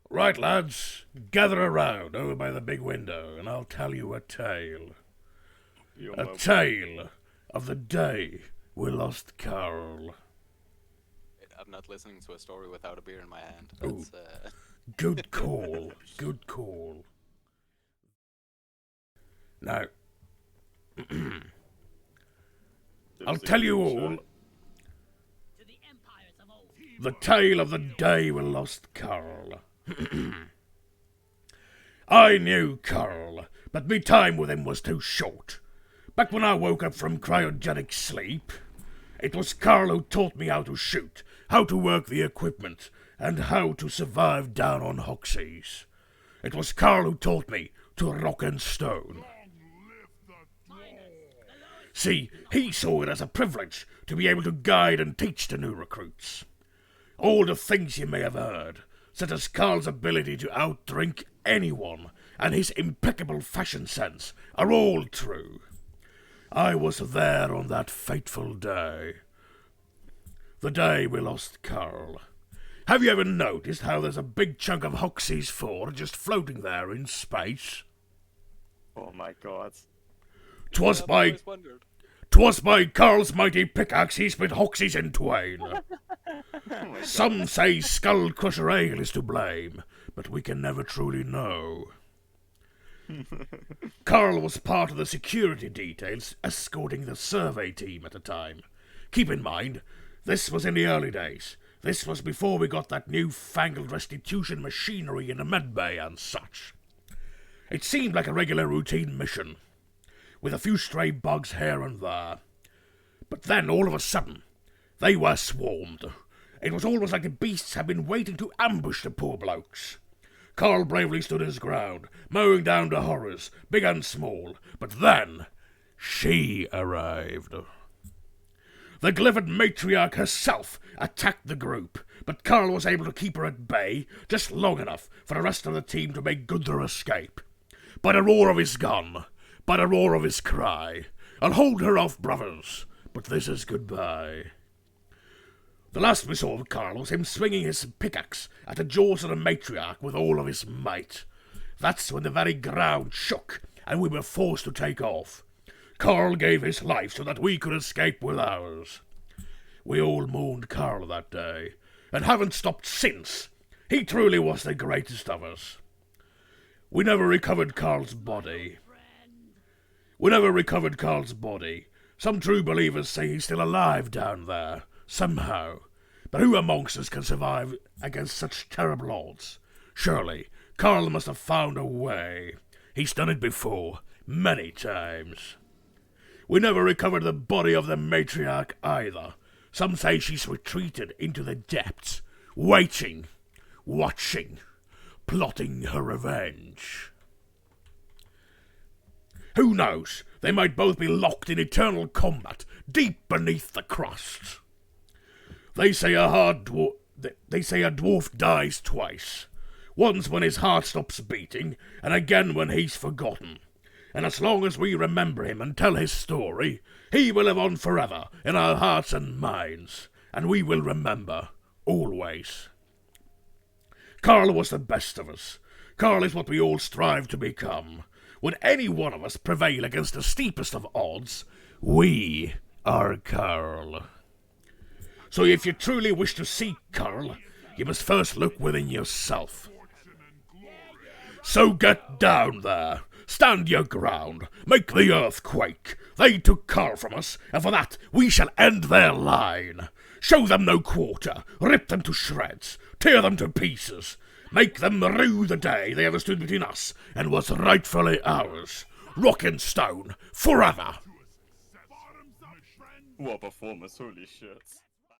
Right, lads, gather around over by the big window, and I'll tell you a tale. You're A my tale of the day we lost Karl. I'm not listening to a story without a beer in my hand. Ooh. That's Good call, good call. Now, I'll tell you all the tale of the day we lost Karl. I knew Karl, but me time with him was too short. Back when I woke up from cryogenic sleep, it was Karl who taught me how to shoot, how to work the equipment, and how to survive down on Hoxies. It was Karl who taught me to rock and stone. See, he saw it as a privilege to be able to guide and teach the new recruits. All the things you may have heard, such as Karl's ability to outdrink anyone and his impeccable fashion sense, are all true. I was there on that fateful day. The day we lost Karl. Have you ever noticed how there's a big chunk of Hoxie's 4 just floating there in space? Oh my god. Twas I've by always wondered. Karl's mighty pickaxe he split Hoxies in twain. Some say Skull Crusher Ale is to blame, but we can never truly know. Karl was part of the security details escorting the survey team at the time. Keep in mind, this was in the early days. This was before we got that new-fangled restitution machinery in the medbay and such. It seemed like a regular routine mission, with a few stray bugs here and there. But then, all of a sudden, they were swarmed. It was almost like the beasts had been waiting to ambush the poor blokes. Karl bravely stood his ground, mowing down the horrors, big and small. But then, she arrived. The glyphed matriarch herself attacked the group, but Karl was able to keep her at bay just long enough for the rest of the team to make good their escape. By the roar of his gun, by the roar of his cry, I'll hold her off, brothers, but this is goodbye. The last we saw of Karl was him swinging his pickaxe at the jaws of the matriarch with all of his might. That's when the very ground shook, and we were forced to take off. Karl gave his life so that we could escape with ours. We all mourned Karl that day, and haven't stopped since. He truly was the greatest of us. We never recovered Karl's body. Some true believers say he's still alive down there, somehow. But who amongst us can survive against such terrible odds? Surely, Karl must have found a way. He's done it before, many times. We never recovered the body of the matriarch either. Some say she's retreated into the depths, waiting, watching, plotting her revenge. Who knows? They might both be locked in eternal combat, deep beneath the crust. They say a dwarf dies twice. Once when his heart stops beating, and again when he's forgotten. And as long as we remember him and tell his story, he will live on forever in our hearts and minds, and we will remember, always. Karl was the best of us. Karl is what we all strive to become. Would any one of us prevail against the steepest of odds, we are Karl. So if you truly wish to see Karl, you must first look within yourself. So get down there. Stand your ground. Make the earth quake. They took Karl from us, and for that we shall end their line. Show them no quarter. Rip them to shreds. Tear them to pieces. Make them rue the day they ever stood between us and was rightfully ours. Rock and stone, forever. What performance, holy shit.